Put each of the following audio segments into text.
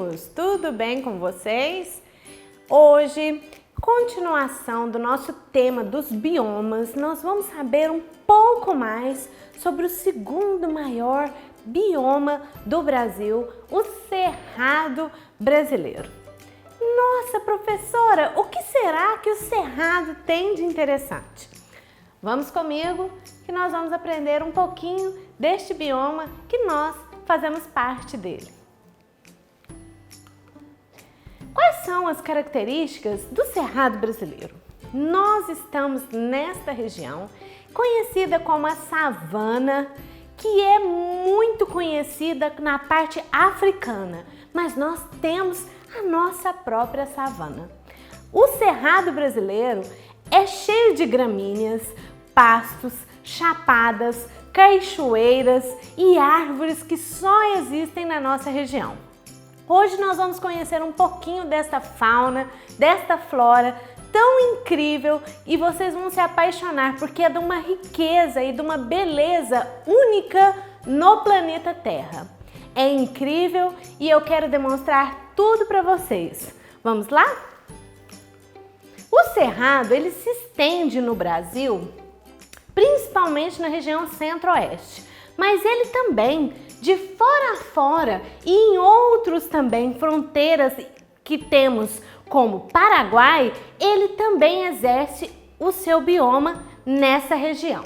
alunos! Tudo bem com vocês? Hoje, continuação do nosso tema dos biomas, nós vamos saber um pouco mais sobre o segundo maior bioma do Brasil, o Cerrado brasileiro. Nossa, professora, o que será que o Cerrado tem de interessante? Vamos comigo que nós vamos aprender um pouquinho deste bioma que nós fazemos parte dele. Quais são as características do Cerrado brasileiro? Nós estamos nesta região conhecida como a savana, que é muito conhecida na parte africana, mas nós temos a nossa própria savana. O Cerrado brasileiro é cheio de gramíneas, pastos, chapadas, cachoeiras e árvores que só existem na nossa região. Hoje nós vamos conhecer um pouquinho desta fauna, desta flora tão incrível e vocês vão se apaixonar porque é de uma riqueza e de uma beleza única no planeta Terra. É incrível e eu quero demonstrar tudo para vocês. Vamos lá? O Cerrado, ele se estende no Brasil, principalmente na região centro-oeste, mas ele também, de fora a fora e em outros também fronteiras que temos como Paraguai, ele também exerce o seu bioma nessa região.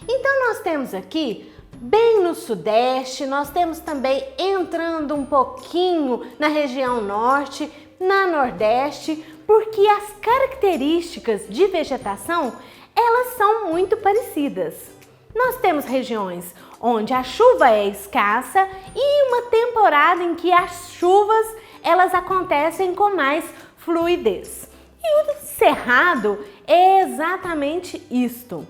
Então nós temos aqui, bem no sudeste, nós temos também entrando um pouquinho na região norte, na nordeste, porque as características de vegetação, elas são muito parecidas. Nós temos regiões onde a chuva é escassa e uma temporada em que as chuvas elas acontecem com mais fluidez. E o Cerrado é exatamente isto.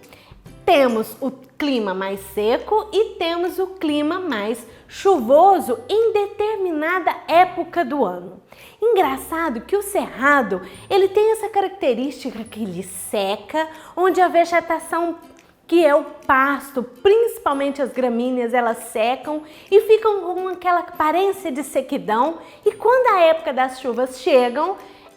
Temos o clima mais seco e temos o clima mais chuvoso em determinada época do ano. Engraçado que o Cerrado, ele tem essa característica que ele seca, onde a vegetação, que é o pasto, principalmente as gramíneas, elas secam e ficam com aquela aparência de sequidão. E quando a época das chuvas chegam,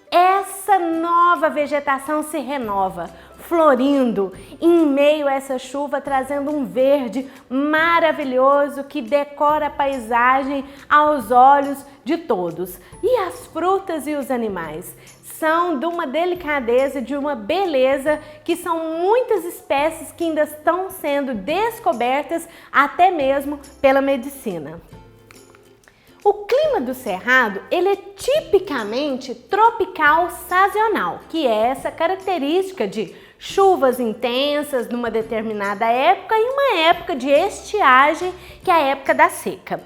essa nova vegetação se renova, florindo em meio a essa chuva, trazendo um verde maravilhoso que decora a paisagem aos olhos de todos. E as frutas e os animais são de uma delicadeza, de uma beleza, que são muitas espécies que ainda estão sendo descobertas até mesmo pela medicina. O clima do Cerrado, ele é tipicamente tropical sazonal, que é essa característica de chuvas intensas numa determinada época e uma época de estiagem, que é a época da seca.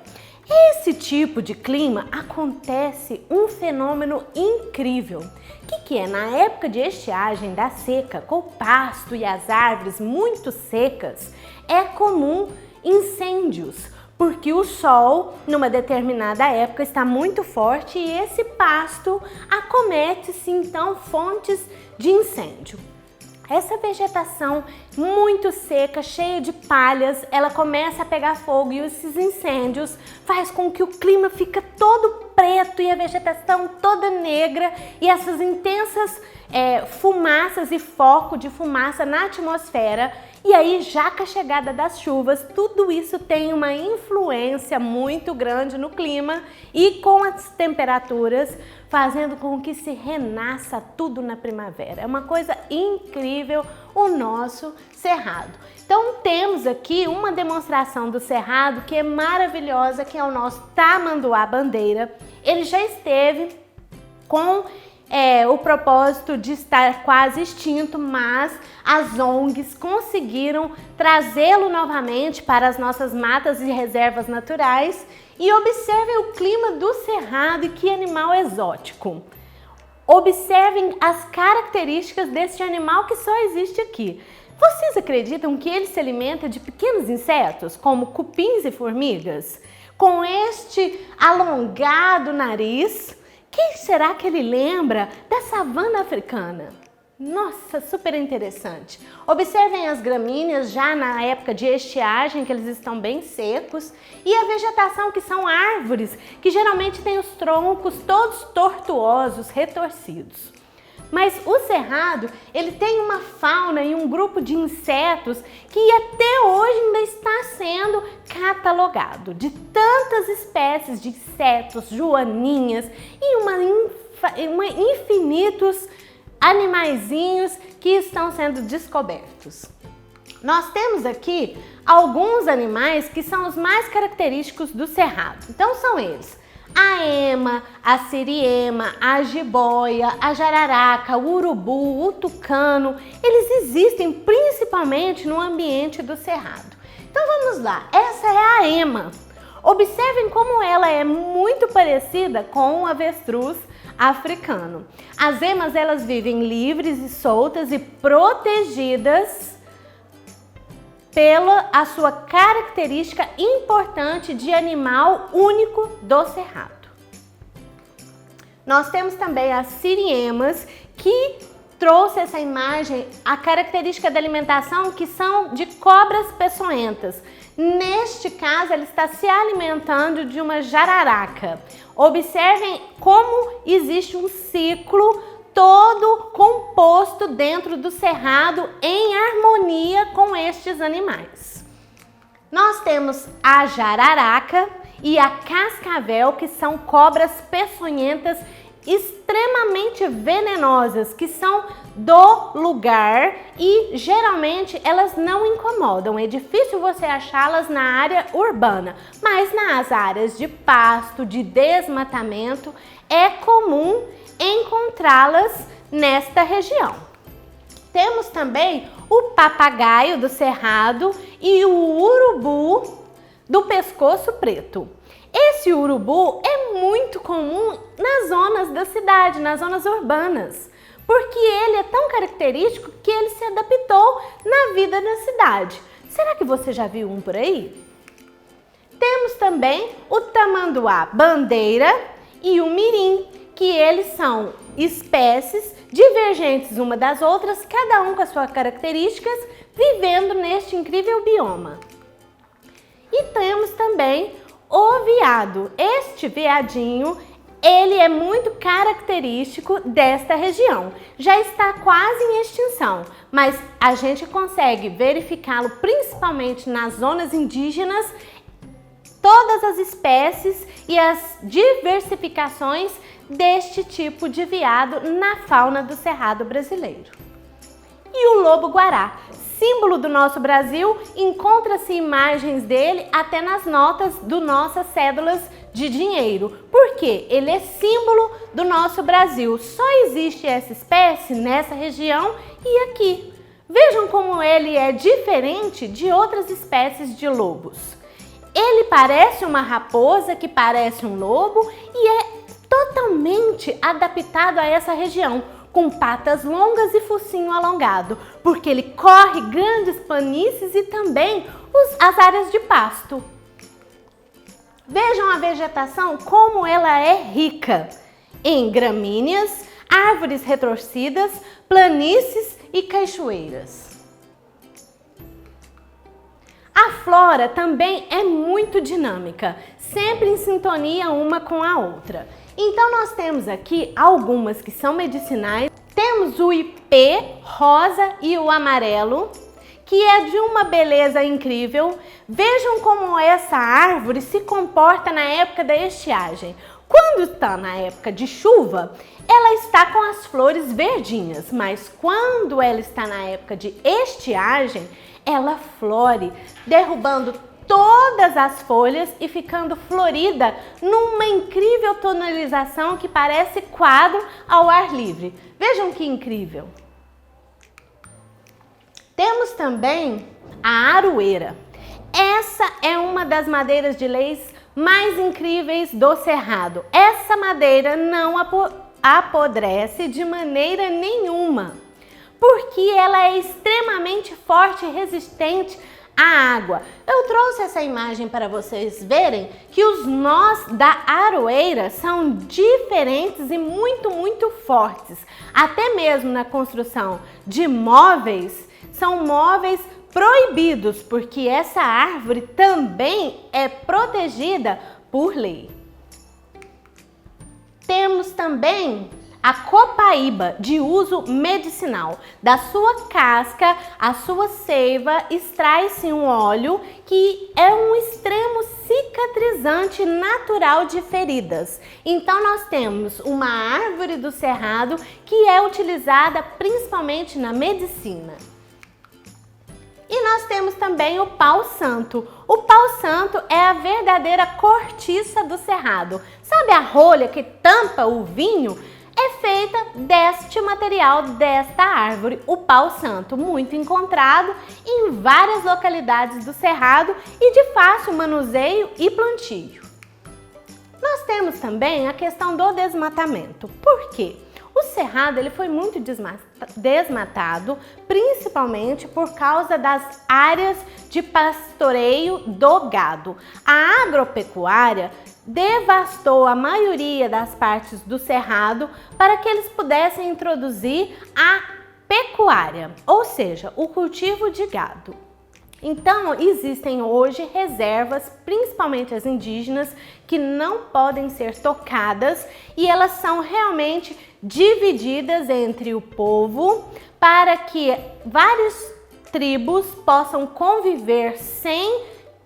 Esse tipo de clima acontece um fenômeno incrível. O que é? Na época de estiagem da seca, com o pasto e as árvores muito secas, é comum incêndios, porque o sol, numa determinada época, está muito forte e esse pasto acomete-se então fontes de incêndio. Essa vegetação muito seca, cheia de palhas, ela começa a pegar fogo e esses incêndios faz com que o clima fique todo preto e a vegetação toda negra e essas intensas fumaças e foco de fumaça na atmosfera. E aí, já com a chegada das chuvas, tudo isso tem uma influência muito grande no clima e com as temperaturas, fazendo com que se renasça tudo na primavera. É uma coisa incrível o nosso Cerrado. Então, temos aqui uma demonstração do Cerrado que é maravilhosa, que é o nosso tamanduá-bandeira. Ele já esteve com o propósito de estar quase extinto, mas as ONGs conseguiram trazê-lo novamente para as nossas matas e reservas naturais. E observem o clima do Cerrado e que animal exótico. Observem as características deste animal que só existe aqui. Vocês acreditam que ele se alimenta de pequenos insetos, como cupins e formigas? Com este alongado nariz, quem será que ele lembra da savana africana? Nossa, super interessante. Observem as gramíneas já na época de estiagem, que eles estão bem secos, e a vegetação, que são árvores, que geralmente têm os troncos todos tortuosos, retorcidos. Mas o cerrado, ele tem uma fauna e um grupo de insetos que até hoje ainda está sendo catalogado, de tantas espécies de insetos, joaninhas e infinitos animaizinhos que estão sendo descobertos. Nós temos aqui alguns animais que são os mais característicos do cerrado. Então são eles: a ema, a siriema, a jiboia, a jararaca, o urubu, o tucano. Eles existem principalmente no ambiente do cerrado. Então vamos lá, essa é a ema. Observem como ela é muito parecida com o avestruz africano. As emas, elas vivem livres e soltas e protegidas pela a sua característica importante de animal único do cerrado. Nós temos também as siriemas, que trouxe essa imagem, a característica da alimentação, que são de cobras peçonhentas. Neste caso, ela está se alimentando de uma jararaca. Observem como existe um ciclo todo composto dentro do cerrado em harmonia com estes animais. Nós temos a jararaca e a cascavel, que são cobras peçonhentas extremamente venenosas, que são do lugar e geralmente elas não incomodam. É difícil você achá-las na área urbana, mas nas áreas de pasto, de desmatamento, é comum encontrá-las nesta região. Temos também o papagaio do cerrado e o urubu do pescoço preto. Esse urubu é muito comum nas zonas da cidade, nas zonas urbanas, porque ele é tão característico que ele se adaptou na vida da cidade. Será que você já viu um por aí? Temos também o tamanduá bandeira e o mirim, que eles são espécies divergentes uma das outras, cada um com as suas características, vivendo neste incrível bioma. E temos também o veado. Este veadinho, ele é muito característico desta região. Já está quase em extinção, mas a gente consegue verificá-lo principalmente nas zonas indígenas, todas as espécies e as diversificações deste tipo de veado na fauna do cerrado brasileiro. E o lobo-guará, símbolo do nosso Brasil, encontra-se imagens dele até nas notas do nossas cédulas de dinheiro. Por quê? Ele é símbolo do nosso Brasil. Só existe essa espécie nessa região e aqui. Vejam como ele é diferente de outras espécies de lobos. Ele parece uma raposa, que parece um lobo, e é totalmente adaptado a essa região, com patas longas e focinho alongado, porque ele corre grandes planícies e também as áreas de pasto. Vejam a vegetação, como ela é rica em gramíneas, árvores retorcidas, planícies e cachoeiras. A flora também é muito dinâmica, sempre em sintonia uma com a outra. Então nós temos aqui algumas que são medicinais. Temos o ipê rosa e o amarelo, que é de uma beleza incrível. Vejam como essa árvore se comporta na época da estiagem. Quando está na época de chuva, ela está com as flores verdinhas, mas quando ela está na época de estiagem, ela flore, derrubando todas as folhas e ficando florida numa incrível tonalização que parece quadro ao ar livre. Vejam que incrível! Temos também a aroeira. Essa é uma das madeiras de leis mais incríveis do cerrado. Essa madeira não apodrece de maneira nenhuma, porque ela é extremamente forte e resistente a água. Eu trouxe essa imagem para vocês verem que os nós da aroeira são diferentes e muito fortes. Até mesmo na construção de móveis, são móveis proibidos, porque essa árvore também é protegida por lei. Temos também a copaíba, de uso medicinal. Da sua casca, a sua seiva, extrai-se um óleo que é um extremo cicatrizante natural de feridas. Então nós temos uma árvore do cerrado que é utilizada principalmente na medicina. E nós temos também o pau-santo. O pau-santo é a verdadeira cortiça do cerrado. Sabe a rolha que tampa o vinho? É feita deste material, desta árvore, o pau-santo, muito encontrado em várias localidades do cerrado e de fácil manuseio e plantio. Nós temos também a questão do desmatamento. Por quê? O cerrado ele foi muito desmatado, principalmente por causa das áreas de pastoreio do gado. A agropecuária devastou a maioria das partes do cerrado para que eles pudessem introduzir a pecuária, ou seja, o cultivo de gado. Então, existem hoje reservas, principalmente as indígenas, que não podem ser tocadas e elas são realmente divididas entre o povo para que várias tribos possam conviver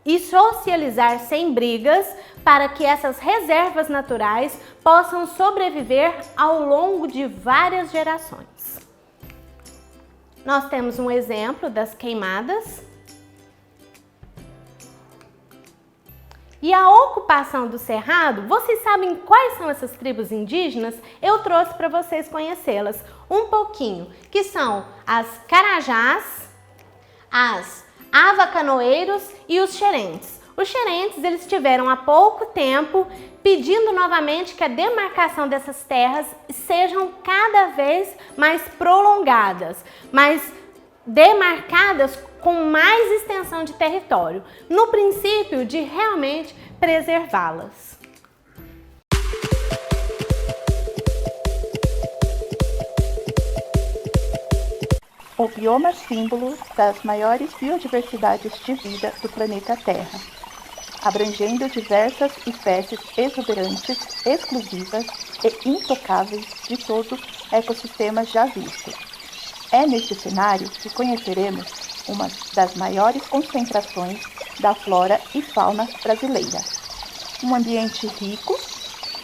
e socializar sem brigas, para que essas reservas naturais possam sobreviver ao longo de várias gerações. Nós temos um exemplo das queimadas. E a ocupação do cerrado, vocês sabem quais são essas tribos indígenas? Eu trouxe para vocês conhecê-las um pouquinho, que são as Carajás, as Avacanoeiros e os Xerentes. Os Xerentes, eles tiveram há pouco tempo pedindo novamente que a demarcação dessas terras sejam cada vez mais prolongadas, mais demarcadas com mais extensão de território, no princípio de realmente preservá-las. O bioma símbolo das maiores biodiversidades de vida do planeta Terra, abrangendo diversas espécies exuberantes, exclusivas e intocáveis de todo ecossistema já visto. É neste cenário que conheceremos uma das maiores concentrações da flora e fauna brasileira. Um ambiente rico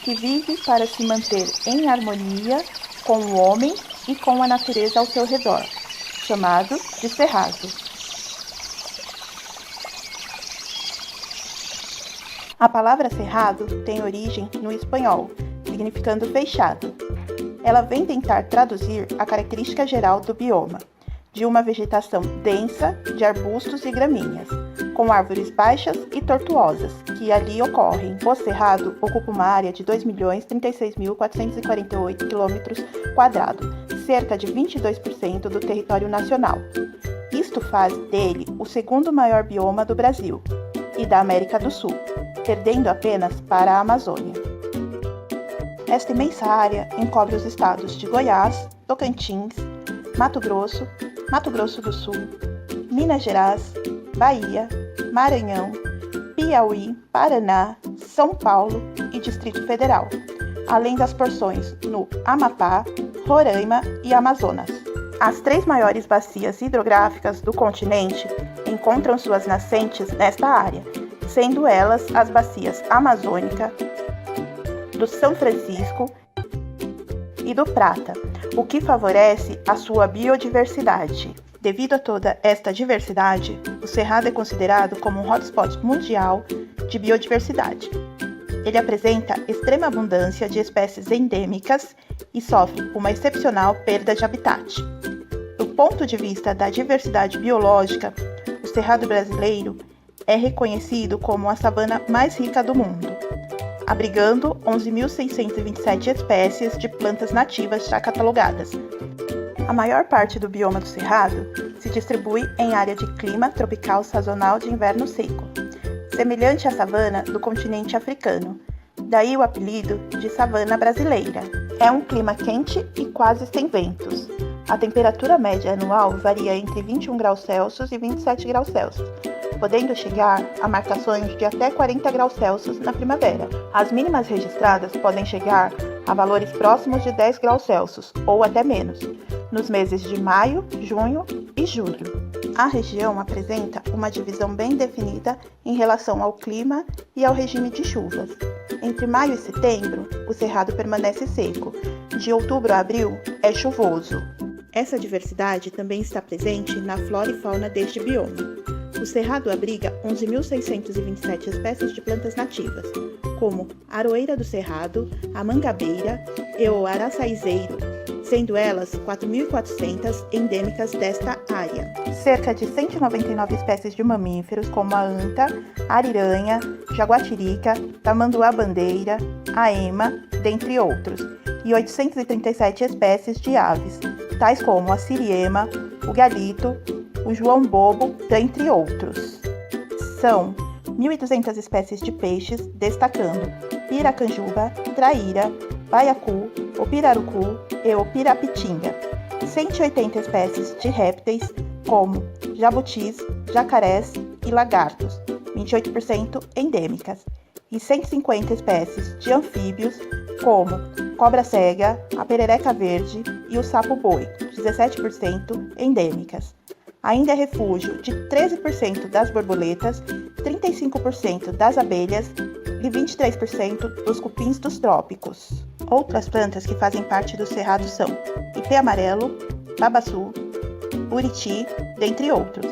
que vive para se manter em harmonia com o homem e com a natureza ao seu redor, chamado de cerrado. A palavra cerrado tem origem no espanhol, significando fechado. Ela vem tentar traduzir a característica geral do bioma, de uma vegetação densa de arbustos e gramíneas, com árvores baixas e tortuosas, que ali ocorrem. O cerrado ocupa uma área de 2.036.448 km², cerca de 22% do território nacional. Isto faz dele o segundo maior bioma do Brasil e da América do Sul, perdendo apenas para a Amazônia. Esta imensa área encobre os estados de Goiás, Tocantins, Mato Grosso do Sul, Minas Gerais, Bahia, Maranhão, Piauí, Paraná, São Paulo e Distrito Federal, além das porções no Amapá, Roraima e Amazonas. As 3 maiores bacias hidrográficas do continente encontram suas nascentes nesta área, sendo elas as bacias amazônica, do São Francisco e do Prata, o que favorece a sua biodiversidade. Devido a toda esta diversidade, o Cerrado é considerado como um hotspot mundial de biodiversidade. Ele apresenta extrema abundância de espécies endêmicas e sofre uma excepcional perda de habitat. Do ponto de vista da diversidade biológica, o Cerrado brasileiro é reconhecido como a savana mais rica do mundo, abrigando 11.627 espécies de plantas nativas já catalogadas. A maior parte do bioma do Cerrado Se distribui em área de clima tropical sazonal de inverno seco, semelhante à savana do continente africano. Daí o apelido de savana brasileira. É um clima quente e quase sem ventos. A temperatura média anual varia entre 21 graus Celsius e 27 graus Celsius, podendo chegar a marcações de até 40 graus Celsius na primavera. As mínimas registradas podem chegar a valores próximos de 10 graus Celsius, ou até menos, nos meses de maio, junho e julho. A região apresenta uma divisão bem definida em relação ao clima e ao regime de chuvas. Entre maio e setembro, o cerrado permanece seco. De outubro a abril, é chuvoso. Essa diversidade também está presente na flora e fauna deste bioma. O cerrado abriga 11.627 espécies de plantas nativas, como a aroeira do cerrado, a mangabeira e o araçaizeiro, sendo elas 4.400 endêmicas desta área. Cerca de 199 espécies de mamíferos, como a anta, a ariranha, jaguatirica, tamanduá-bandeira, a ema, dentre outros, e 837 espécies de aves, tais como a siriema, o galito, o joão-bobo, dentre outros. São 1.200 espécies de peixes, destacando piracanjuba, traíra, baiacu, o pirarucu e o pirapitinga. 180 espécies de répteis, como jabutis, jacarés e lagartos, 28% endêmicas, e 150 espécies de anfíbios, como cobra cega, a perereca verde e o sapo-boi, 17% endêmicas. Ainda é refúgio de 13% das borboletas, 35% das abelhas e 23% dos cupins dos trópicos. Outras plantas que fazem parte do cerrado são ipê amarelo, babaçu, buriti, dentre outros.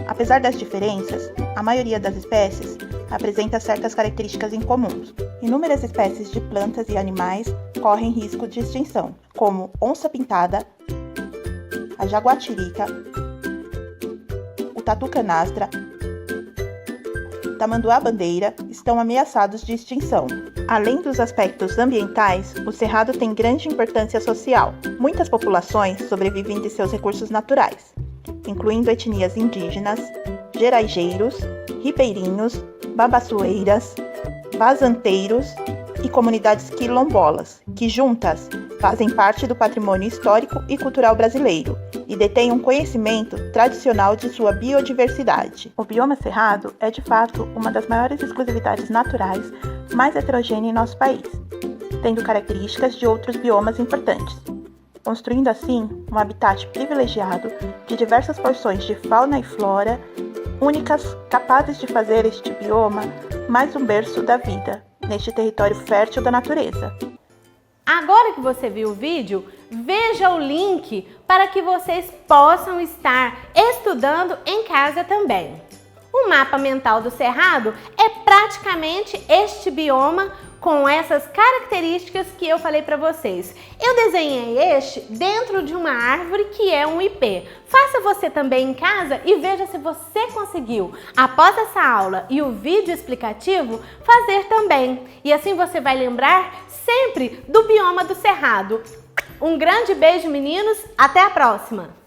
Apesar das diferenças, a maioria das espécies apresenta certas características em comuns. Inúmeras espécies de plantas e animais correm risco de extinção, como onça-pintada, a jaguatirica, o tatu-canastra, tamanduá-bandeira estão ameaçados de extinção. Além dos aspectos ambientais, o cerrado tem grande importância social. Muitas populações sobrevivem de seus recursos naturais, incluindo etnias indígenas, geraigeiros, ribeirinhos, babaçoeiras, vazanteiros e comunidades quilombolas, que juntas fazem parte do patrimônio histórico e cultural brasileiro e detêm um conhecimento tradicional de sua biodiversidade. O bioma cerrado é, de fato, uma das maiores exclusividades naturais mais heterogêneas em nosso país, tendo características de outros biomas importantes, construindo assim um habitat privilegiado de diversas porções de fauna e flora únicas, capazes de fazer este bioma mais um berço da vida, neste território fértil da natureza. Agora que você viu o vídeo, veja o link para que vocês possam estar estudando em casa também. O mapa mental do cerrado é praticamente este bioma com essas características que eu falei para vocês. Eu desenhei este dentro de uma árvore que é um ipê. Faça você também em casa e veja se você conseguiu, após essa aula e o vídeo explicativo, fazer também. E assim você vai lembrar sempre do bioma do cerrado. Um grande beijo, meninos. Até a próxima!